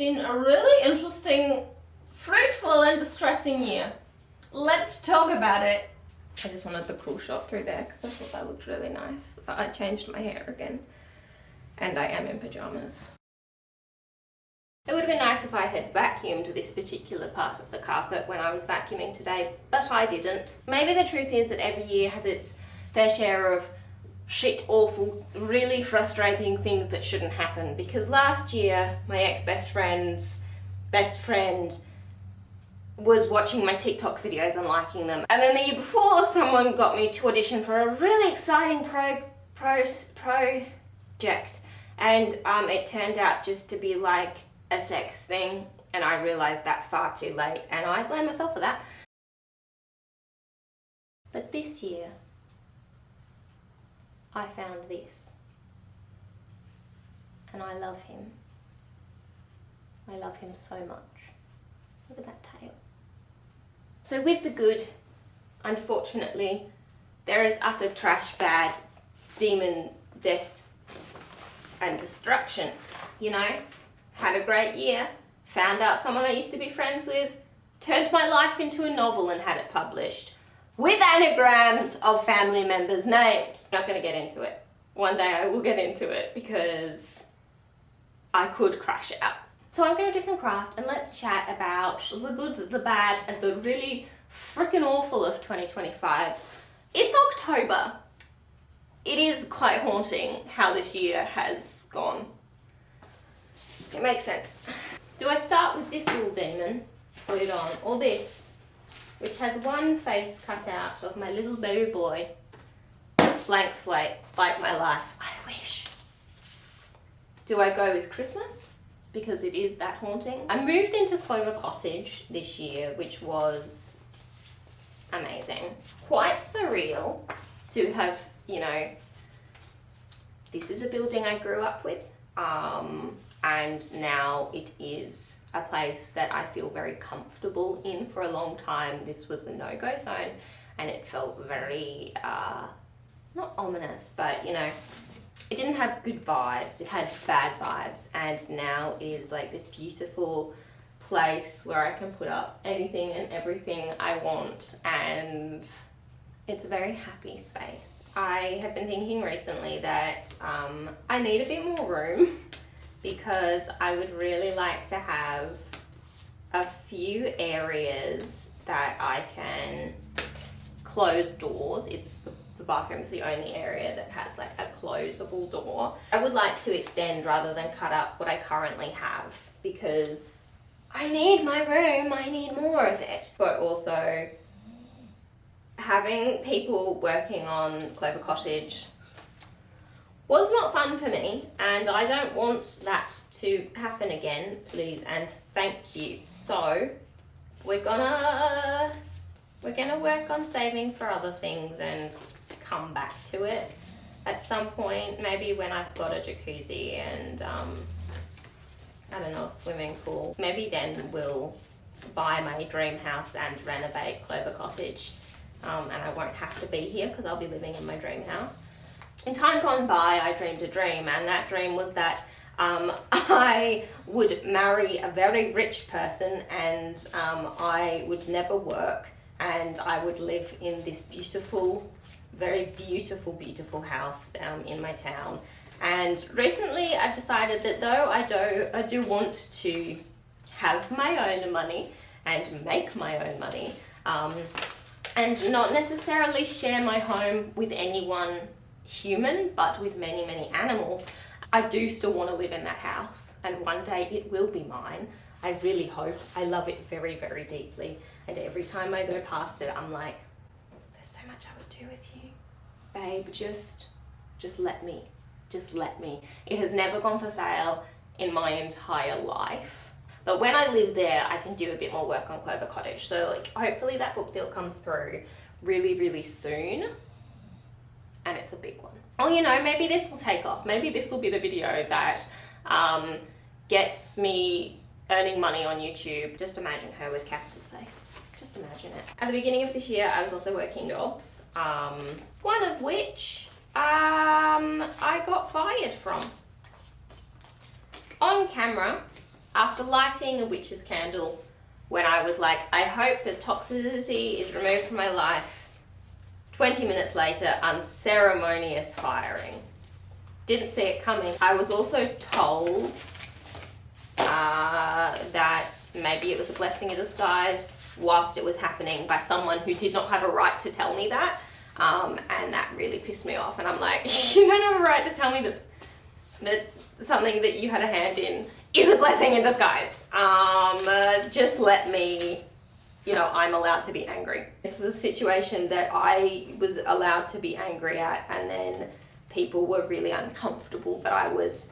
been a really interesting, fruitful and distressing year. Let's talk about it. I just wanted the cool shot through there because I thought that looked really nice. I changed my hair again and I am in pajamas. It would have been nice if I had vacuumed this particular part of the carpet when I was vacuuming today, but I didn't. Maybe the truth is that every year has its fair share of shit, awful, really frustrating things that shouldn't happen, because last year my ex-best friend's best friend was watching my TikTok videos and liking them. And then the year before, someone got me to audition for a really exciting project, and it turned out just to be like a sex thing, and I realised that far too late, and I blame myself for that. But this year, I found this, and I love him. I love him so much. Look at that tail. So with the good, unfortunately, there is utter trash, bad, demon, death, and destruction. You know, had a great year, found out someone I used to be friends with, turned my life into a novel and had it published, with anagrams of family members' names. Not going to get into it. One day I will get into it because I could crash it out. So I'm going to do some craft and let's chat about the good, the bad, and the really freaking awful of 2025. It's October. It is quite haunting how this year has gone. It makes sense. Do I start with this little demon, put it on, or this, which has one face cut out of my little baby boy, blank slate, like my life, I wish. Do I go with Christmas? Because it is that haunting. I moved into Clover Cottage this year, which was amazing. Quite surreal to have, you know, this is a building I grew up with, and now it is a place that I feel very comfortable in. For a long time, this was a no-go zone, and it felt very, not ominous, but, you know, it didn't have good vibes, it had bad vibes, and now is like this beautiful place where I can put up anything and everything I want, and it's a very happy space. I have been thinking recently that I need a bit more room because I would really like to have a few areas that I can close doors. The bathroom is the only area that has like a closable door. I would like to extend rather than cut up what I currently have because I need my room, I need more of it. But also having people working on Clover Cottage was not fun for me, and I don't want that to happen again, please and thank you. So we're gonna work on saving for other things and come back to it at some point, maybe when I've got a jacuzzi and I don't know, a swimming pool. Maybe then we'll buy my dream house and renovate Clover Cottage, and I won't have to be here because I'll be living in my dream house. In time gone by, I dreamed a dream, and that dream was that I would marry a very rich person, and I would never work, and I would live in this beautiful, very beautiful, beautiful house in my town. And recently I've decided that though I do want to have my own money and make my own money, and not necessarily share my home with anyone human, but with many, many animals, I do still want to live in that house, and one day it will be mine. I really hope. I love it very, very deeply, and every time I go past it, I'm like, there's so much I would do with you. Babe, just let me. Just let me. It has never gone for sale in my entire life. But when I live there, I can do a bit more work on Clover Cottage. So like, hopefully that book deal comes through really, really soon. And it's a big one. Oh, you know, maybe this will take off. Maybe this will be the video that gets me earning money on YouTube. Just imagine her with Castor's face. Just imagine it. At the beginning of this year, I was also working jobs. One of which I got fired from. On camera, After lighting a witch's candle, when I was like, I hope the toxicity is removed from my life, 20 minutes later, unceremonious firing. Didn't see it coming. I was also told that maybe it was a blessing in disguise whilst it was happening by someone who did not have a right to tell me that. And that really pissed me off. And I'm like, you don't have a right to tell me that something that you had a hand in is a blessing in disguise. Just let me, I'm allowed to be angry. This was a situation that I was allowed to be angry at, and then people were really uncomfortable that I was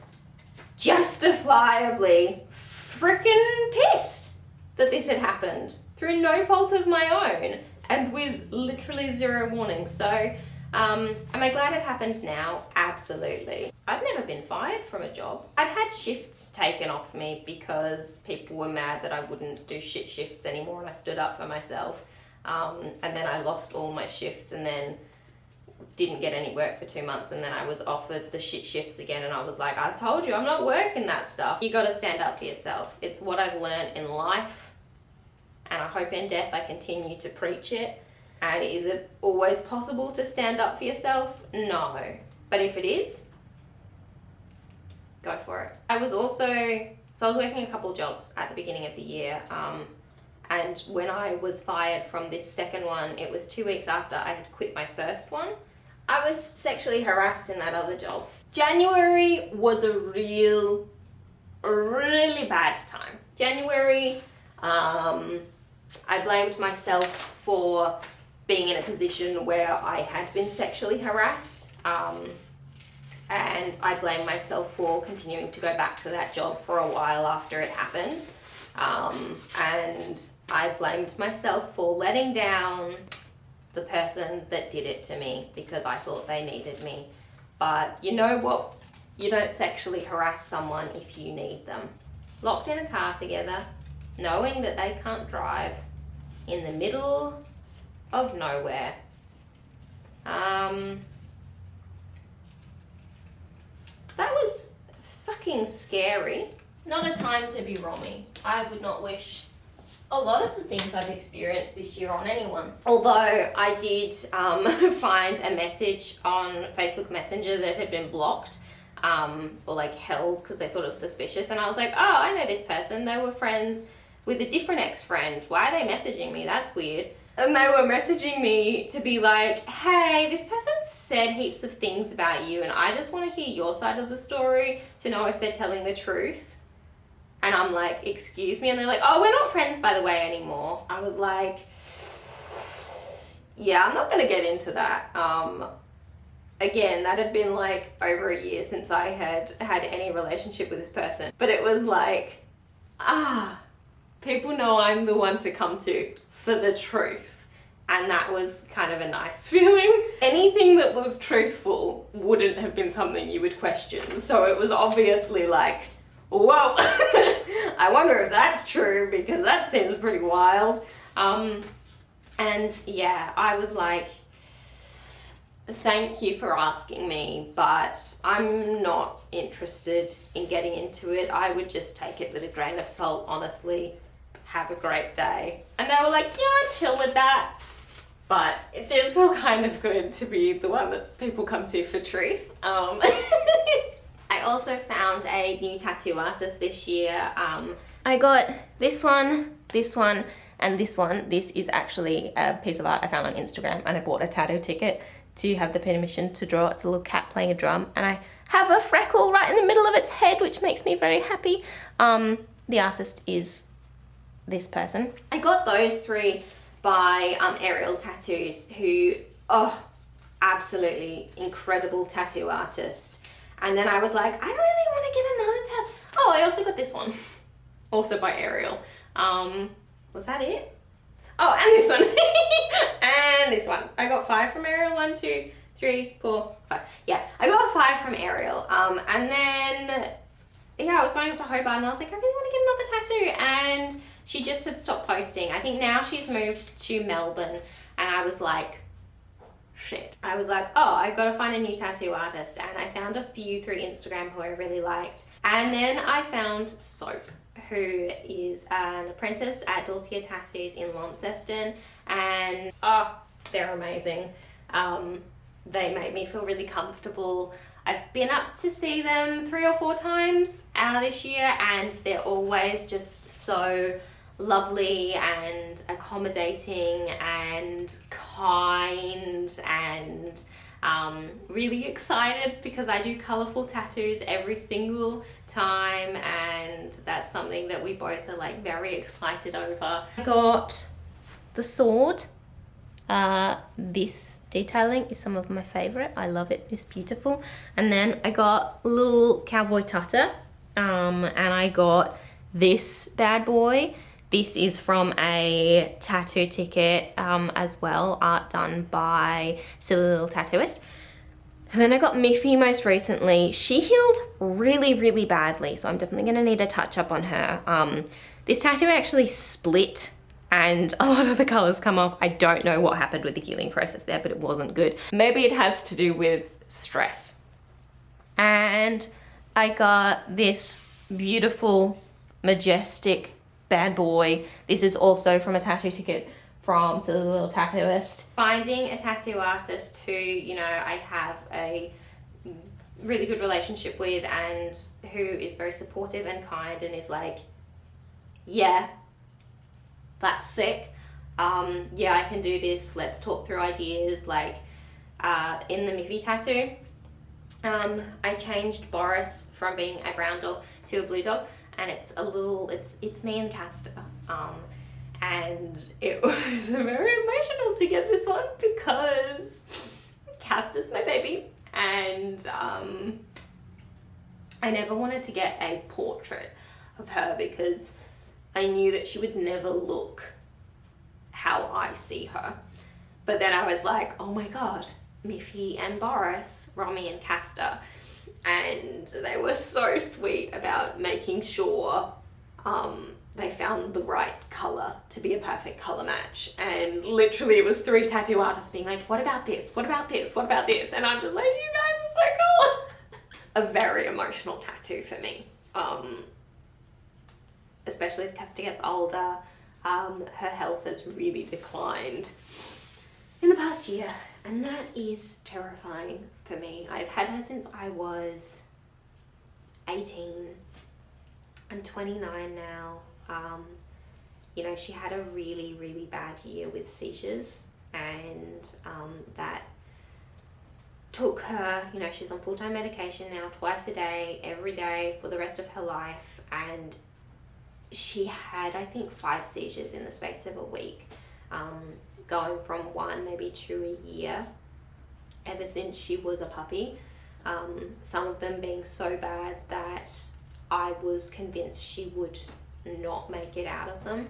justifiably freaking pissed that this had happened through no fault of my own and with literally zero warning. So am I glad it happened now? Absolutely. I'd never been fired from a job. I'd had shifts taken off me because people were mad that I wouldn't do shit shifts anymore, and I stood up for myself. And then I lost all my shifts and then didn't get any work for 2 months, and then I was offered the shit shifts again, and I was like, I told you I'm not working that stuff. You gotta stand up for yourself. It's what I've learned in life, and I hope in death I continue to preach it. And is it always possible to stand up for yourself? No. But if it is, go for it. I was working a couple jobs at the beginning of the year, and when I was fired from this second one, it was 2 weeks after I had quit my first one. I was sexually harassed in that other job. January was a really bad time. January, I blamed myself for being in a position where I had been sexually harassed, and I blamed myself for continuing to go back to that job for a while after it happened, and I blamed myself for letting down the person that did it to me because I thought they needed me. But you know what? You don't sexually harass someone if you need them. Locked in a car together, knowing that they can't drive, in the middle of nowhere. That was fucking scary. Not a time to be Romy. I would not wish a lot of the things I've experienced this year on anyone. Although I did find a message on Facebook Messenger that had been blocked or held because they thought it was suspicious, and I was like, oh, I know this person. They were friends with a different ex-friend. Why are they messaging me? That's weird. And they were messaging me to be like, hey, this person said heaps of things about you, and I just want to hear your side of the story to know if they're telling the truth. And I'm like, excuse me? And they're like, oh, we're not friends, by the way, anymore. I was like, yeah, I'm not going to get into that. Again, that had been over a year since I had had any relationship with this person. But it was like, people know I'm the one to come to for the truth. And that was kind of a nice feeling. Anything that was truthful wouldn't have been something you would question. So it was obviously like, whoa, I wonder if that's true because that seems pretty wild. And yeah, I was like, thank you for asking me, but I'm not interested in getting into it. I would just take it with a grain of salt, honestly. Have a great day. And they were like, yeah, I'm chill with that. But it did feel kind of good to be the one that people come to for truth. I also found a new tattoo artist this year. I got this one, and this one. This is actually a piece of art I found on Instagram, and I bought a tattoo ticket to have the permission to draw. It's a little cat playing a drum, and I have a freckle right in the middle of its head, which makes me very happy. The artist is this person. I got those three by Ariel Tattoos, who, absolutely incredible tattoo artist. And then I was like, I really want to get another tattoo. Oh, I also got this one, also by Ariel. Was that it? Oh, and this one. And this one. I got 5 from Ariel. 1, 2, 3, 4, 5. Yeah, I got 5 from Ariel. And then, yeah, I was going up to Hobart and I was like, I really want to get another tattoo. And she just had stopped posting. I think now she's moved to Melbourne. And I was like, shit. I was like, oh, I gotta find a new tattoo artist, and I found a few through Instagram who I really liked. And then I found Soap, who is an apprentice at Dulcia Tattoos in Launceston, and they're amazing. They make me feel really comfortable. I've been up to see them 3 or 4 times this year, and they're always just so lovely and accommodating and kind, and really excited because I do colourful tattoos every single time, and that's something that we both are like very excited over. I got the sword. This detailing is some of my favourite. I love it, it's beautiful. And then I got a little cowboy tutter, and I got this bad boy. This is from a tattoo ticket as well, art done by Silly Little Tattooist. And then I got Miffy most recently. She healed really, really badly, so I'm definitely gonna need a touch up on her. This tattoo actually split and a lot of the colors come off. I don't know what happened with the healing process there, but it wasn't good. Maybe it has to do with stress. And I got this beautiful, majestic bad boy. This is also from a tattoo ticket from Silly Little Tattooist. Finding a tattoo artist who, you know, I have a really good relationship with, and who is very supportive and kind, and is like, yeah, that's sick. Yeah, I can do this. Let's talk through ideas. Like in the Miffy tattoo, I changed Boris from being a brown dog to a blue dog, and it's a little, it's me and Castor. And it was very emotional to get this one because Castor's my baby, and I never wanted to get a portrait of her because I knew that she would never look how I see her. But then I was like, oh my god, Miffy and Boris, Romy and Castor. And they were so sweet about making sure they found the right colour to be a perfect colour match. And literally it was 3 tattoo artists being like, what about this? What about this? What about this? And I'm just like, you guys are so cool. A very emotional tattoo for me. Especially as Castor gets older, her health has really declined in the past year, and that is terrifying for me. I've had her since I was 18. I'm 29 now. You know, she had a really, really bad year with seizures, and that took her, you know, she's on full-time medication now, twice a day, every day for the rest of her life, and she had, I think, 5 seizures in the space of a week, going from 1, maybe 2 a year, ever since she was a puppy. Some of them being so bad that I was convinced she would not make it out of them.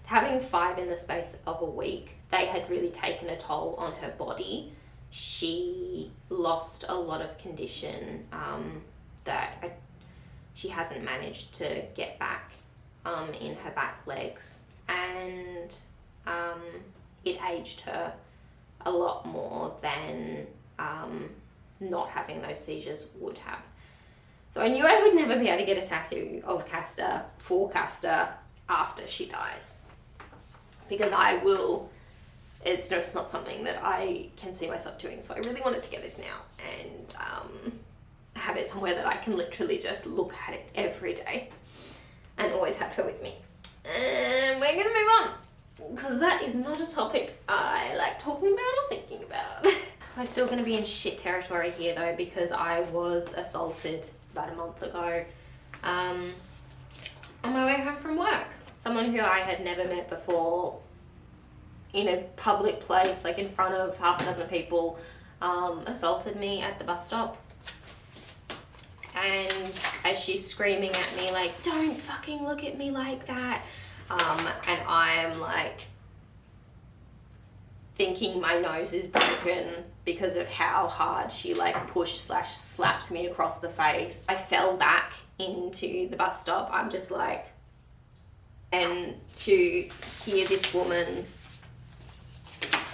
Having 5 in the space of a week, they had really taken a toll on her body. She lost a lot of condition that she hasn't managed to get back in her back legs, and it aged her a lot more than not having those seizures would have. So I knew I would never be able to get a tattoo of Castor for Castor after she dies, because it's just not something that I can see myself doing. So I really wanted to get this now and have it somewhere that I can literally just look at it every day and always have her with me. And we're gonna move on, because that is not a topic I like talking about or thinking about. We're still gonna be in shit territory here though, because I was assaulted about a month ago on my way home from work. Someone who I had never met before, in a public place, like in front of half a dozen people, assaulted me at the bus stop. And as she's screaming at me like, don't fucking look at me like that, and I'm like thinking my nose is broken because of how hard she like pushed/slapped me across the face. I fell back into the bus stop. I'm just like, and to hear this woman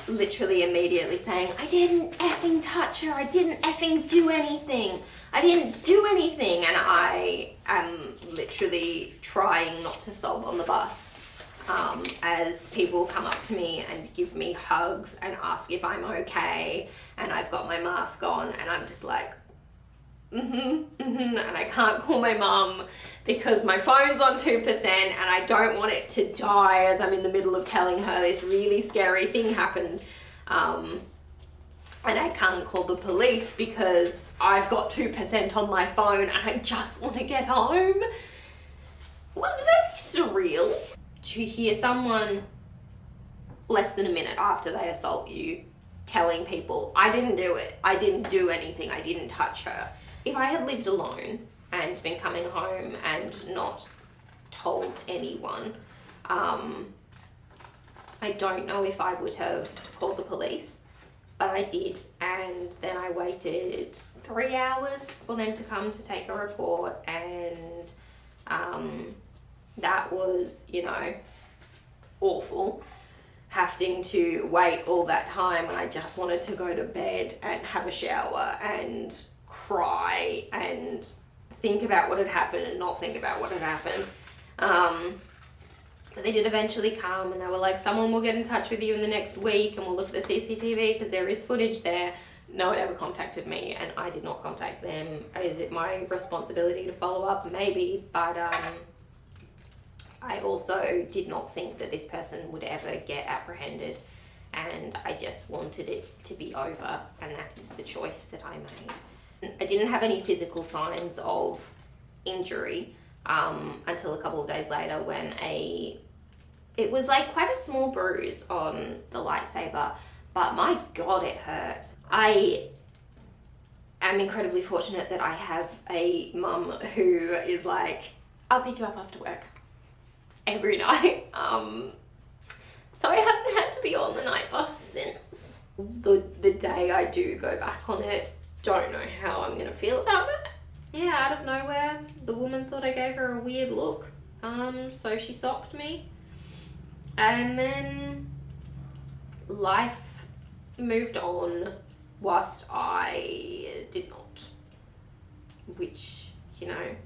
literally immediately saying, I didn't effing touch her, I didn't effing do anything, I didn't do anything. And I am literally trying not to sob on the bus as people come up to me and give me hugs and ask if I'm okay, and I've got my mask on and I'm just like, and I can't call my mum because my phone's on 2% and I don't want it to die as I'm in the middle of telling her this really scary thing happened. And I can't call the police because I've got 2% on my phone and I just want to get home. It was very surreal to hear someone less than a minute after they assault you telling people, I didn't do it, I didn't do anything, I didn't touch her. If I had lived alone and been coming home and not told anyone, I don't know if I would have called the police, but I did. And then I waited 3 hours for them to come to take a report, and that was, you know, awful, having to wait all that time. And I just wanted to go to bed and have a shower and cry and think about what had happened and not think about what had happened. But they did eventually come, and they were like, someone will get in touch with you in the next week and we'll look at the CCTV because there is footage there. No one ever contacted me and I did not contact them. Is it my responsibility to follow up? Maybe, but I also did not think that this person would ever get apprehended, and I just wanted it to be over, and that is the choice that I made. I didn't have any physical signs of injury until a couple of days later when it was like quite a small bruise on the lightsaber, but my God, it hurt. I am incredibly fortunate that I have a mum who is like, I'll pick you up after work every night. So I haven't had to be on the night bus since. The day I do go back on it, don't know how I'm gonna feel about it. Yeah, out of nowhere, the woman thought I gave her a weird look, so she socked me, and then life moved on whilst I did not, which, you know,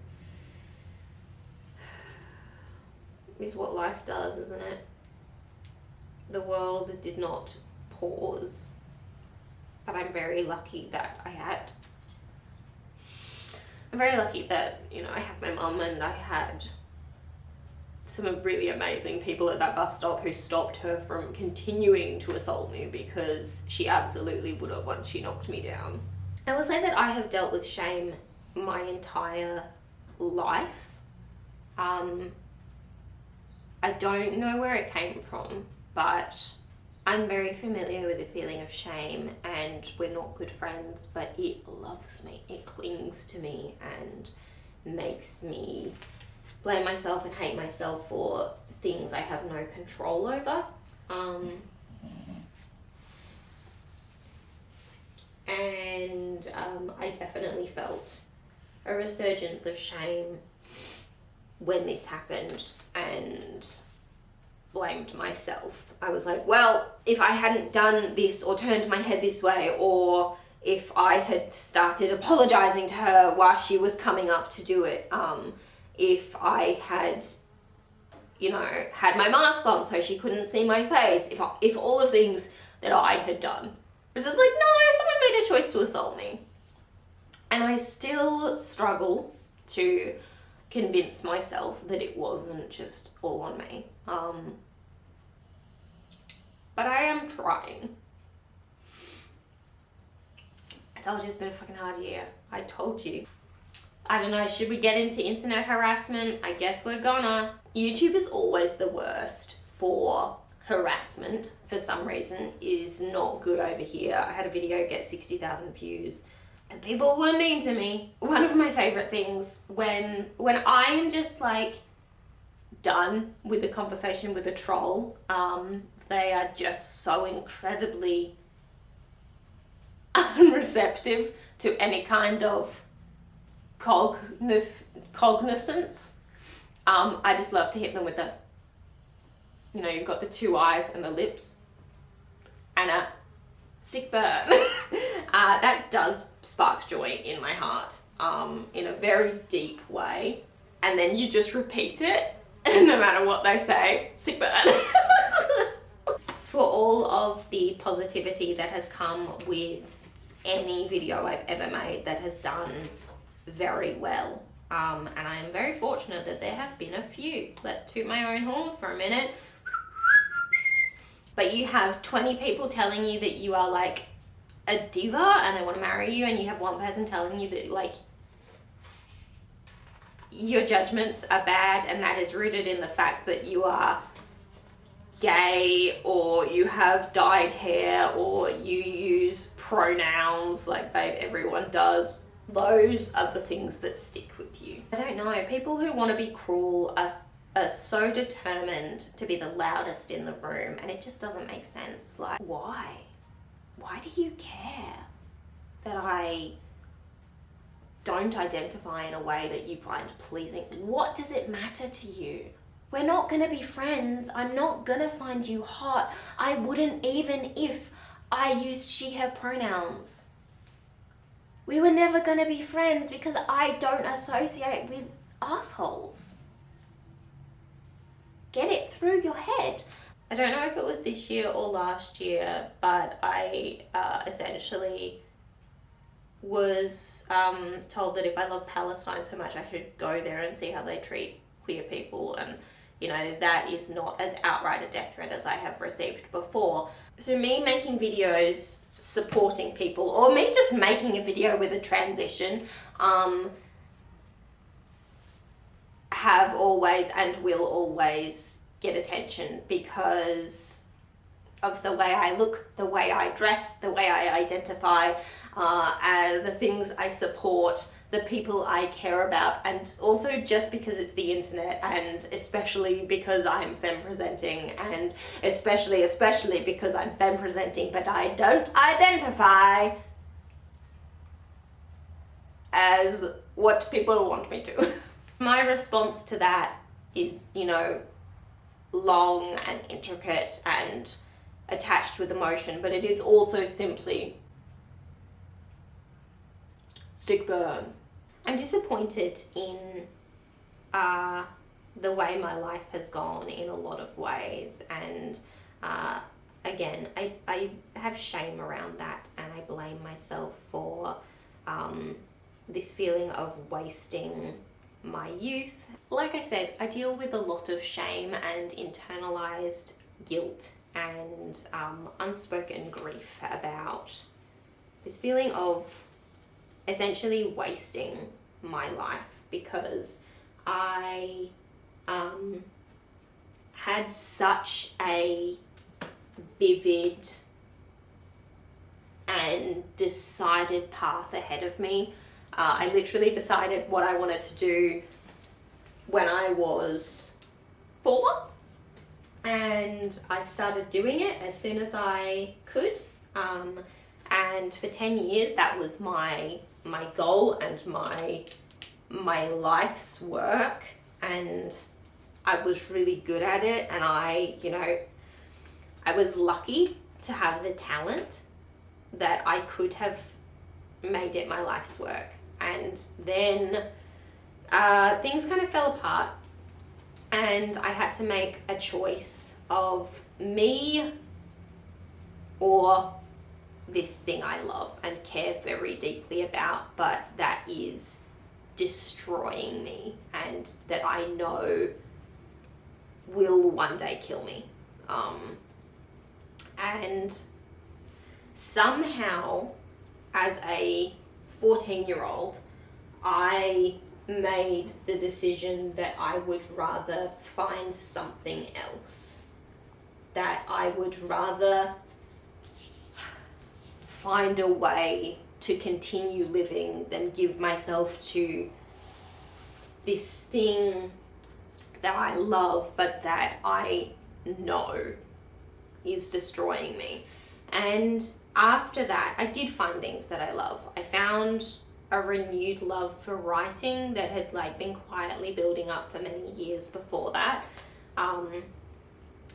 is what life does, isn't it? The world did not pause, but I'm very lucky that I had. I'm very lucky that, you know, I have my mum, and I had some really amazing people at that bus stop who stopped her from continuing to assault me, because she absolutely would have once she knocked me down. I will say that I have dealt with shame my entire life. I don't know where it came from, but I'm very familiar with the feeling of shame, and we're not good friends, but it loves me, it clings to me and makes me blame myself and hate myself for things I have no control over. I definitely felt a resurgence of shame when this happened and blamed myself. I was like, well, if I hadn't done this or turned my head this way, or if I had started apologizing to her while she was coming up to do it, if I had, you know, had my mask on so she couldn't see my face, if all the things that I had done. Because it's like, no, someone made a choice to assault me. And I still struggle to convince myself that it wasn't just all on me. But I am trying. I told you it's been a fucking hard year. I told you. I don't know, should we get into internet harassment? I guess we're gonna. YouTube is always the worst for harassment. For some reason, it is not good over here. I had a video get 60,000 views and people were mean to me. One of my favorite things when I am just like done with the conversation with a troll, they are just so incredibly unreceptive to any kind of cognizance. I just love to hit them with the, you know, you've got the two eyes and the lips. Anna, sick burn. That does spark joy in my heart, in a very deep way. And then you just repeat it, no matter what they say, sick burn. For all of the positivity that has come with any video I've ever made that has done very well. And I am very fortunate that there have been a few. Let's toot my own horn for a minute. But you have 20 people telling you that you are like a diva and they want to marry you, and you have one person telling you that like your judgments are bad, and that is rooted in the fact that you are gay, or you have dyed hair, or you use pronouns like everyone does. Those are the things that stick with you. I don't know, people who want to be cruel are so determined to be the loudest in the room, and it just doesn't make sense. Like, why? Why do you care that I don't identify in a way that you find pleasing? What does it matter to you? We're not gonna be friends. I'm not gonna find you hot. I wouldn't even if I used she, her pronouns. We were never gonna be friends because I don't associate with assholes. Get it through your head. I don't know if it was this year or last year, but I essentially was told that if I love Palestine so much, I should go there and see how they treat queer people. And you know, that is not as outright a death threat as I have received before. So me making videos supporting people, or me just making a video with a transition, have always and will always get attention because of the way I look, the way I dress, the way I identify, the things I support, the people I care about, and also just because it's the internet, and especially because I'm femme presenting, and especially because I'm femme presenting but I don't identify as what people want me to. My response to that is, you know, long and intricate and attached with emotion, but it is also simply sick burn. I'm disappointed in the way my life has gone in a lot of ways, and again, I have shame around that, and I blame myself for this feeling of wasting my youth. Like I said, I deal with a lot of shame and internalized guilt and unspoken grief about this feeling of essentially wasting my life, because I had such a vivid and decided path ahead of me. I literally decided what I wanted to do when I was 4, and I started doing it as soon as I could, and for 10 years that was my goal and my life's work, and I was really good at it, and I was lucky to have the talent that I could have made it my life's work. And then things kind of fell apart, and I had to make a choice of me or this thing I love and care very deeply about, but that is destroying me and that I know will one day kill me. And somehow, as a 14-year-old, I made the decision that I would rather find something else, that I would rather find a way to continue living than give myself to this thing that I love but that I know is destroying me. And after that, I did find things that I love. I found a renewed love for writing that had been quietly building up for many years before that.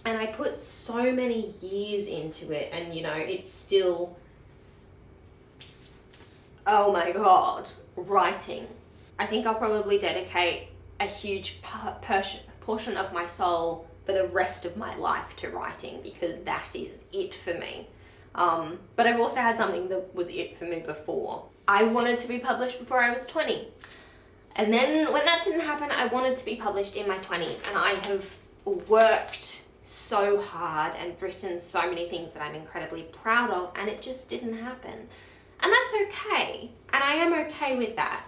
And I put so many years into it, and you know, it's still, oh my God, writing. I think I'll probably dedicate a huge portion of my soul for the rest of my life to writing, because that is it for me. But I've also had something that was it for me before. I wanted to be published before I was 20. And then when that didn't happen, I wanted to be published in my 20s, and I have worked so hard and written so many things that I'm incredibly proud of, and it just didn't happen. And that's okay, and I am okay with that.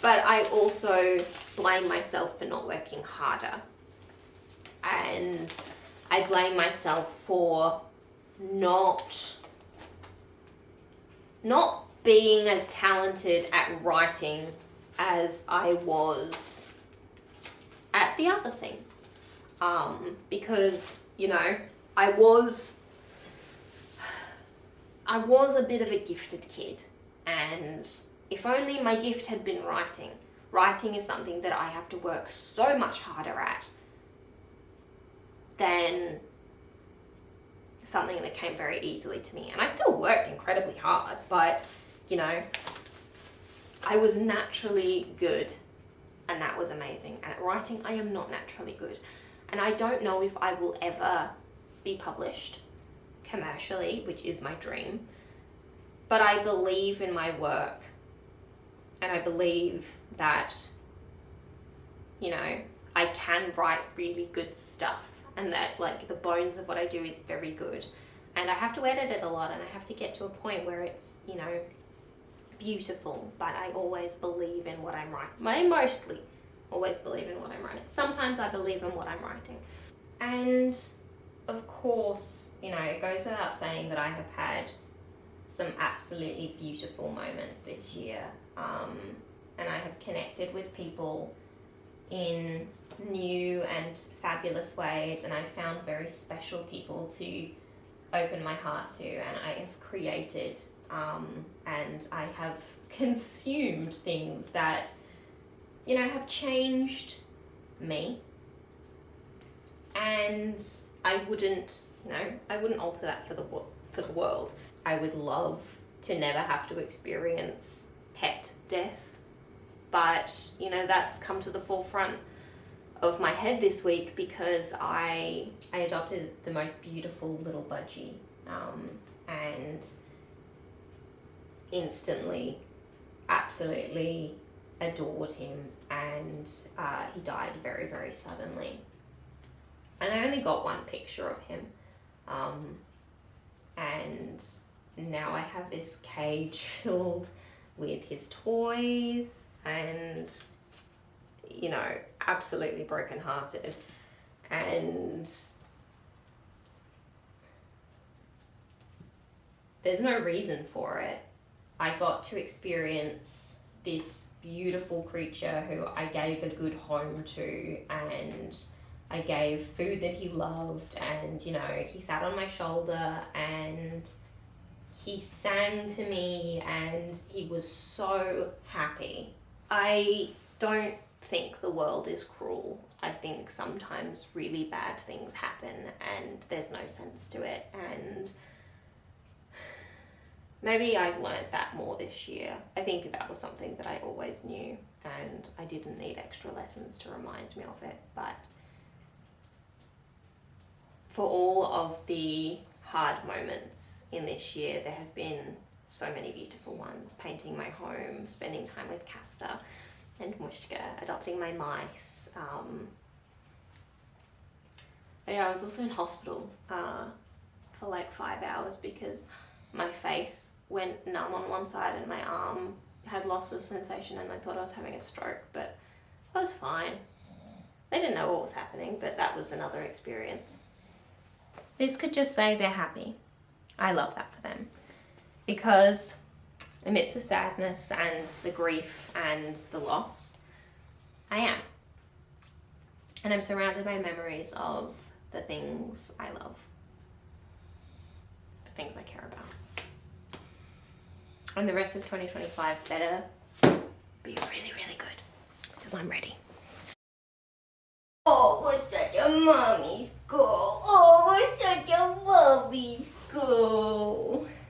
But I also blame myself for not working harder. And I blame myself for not being as talented at writing as I was at the other thing. Because, you know, I was a bit of a gifted kid, and if only my gift had been writing. Writing is something that I have to work so much harder at than something that came very easily to me. And I still worked incredibly hard, but, you know, I was naturally good, and that was amazing. And at writing, I am not naturally good. And I don't know if I will ever be published commercially, which is my dream. But I believe in my work, and I believe that, you know, I can write really good stuff, and that, like, the bones of what I do is very good. And I have to edit it a lot, and I have to get to a point where it's, you know, beautiful, but I always believe in what I'm writing. I mostly always believe in what I'm writing. Sometimes I believe in what I'm writing. And of course, you know, it goes without saying that I have had some absolutely beautiful moments this year. And I have connected with people in new and fabulous ways, and I've found very special people to open my heart to, and I have created and I have consumed things that, you know, have changed me. And I wouldn't alter that for the world. I would love to never have to experience pet death, but, you know, that's come to the forefront of my head this week because I adopted the most beautiful little budgie, and instantly absolutely adored him, and he died very, very suddenly. And I only got one picture of him, and now I have this cage filled with his toys, and, you know, absolutely brokenhearted. And there's no reason for it. I got to experience this beautiful creature who I gave a good home to, and I gave food that he loved, and, you know, he sat on my shoulder and he sang to me, and he was so happy. I don't think the world is cruel. I think sometimes really bad things happen and there's no sense to it, and maybe I've learned that more this year. I think that was something that I always knew, and I didn't need extra lessons to remind me of it. But for all of the hard moments in this year, there have been so many beautiful ones. Painting my home, spending time with Castor and Mushka, adopting my mice. Yeah, I was also in hospital for like 5 hours because my face went numb on one side and my arm had loss of sensation, and I thought I was having a stroke, but I was fine. They didn't know what was happening, but that was another experience. This could just say they're happy. I love that for them, because amidst the sadness and the grief and the loss, I am. And I'm surrounded by memories of the things I love, the things I care about. And the rest of 2025 better be really, really good, because I'm ready. Oh, what's that? Your mommy's goal. puppy school.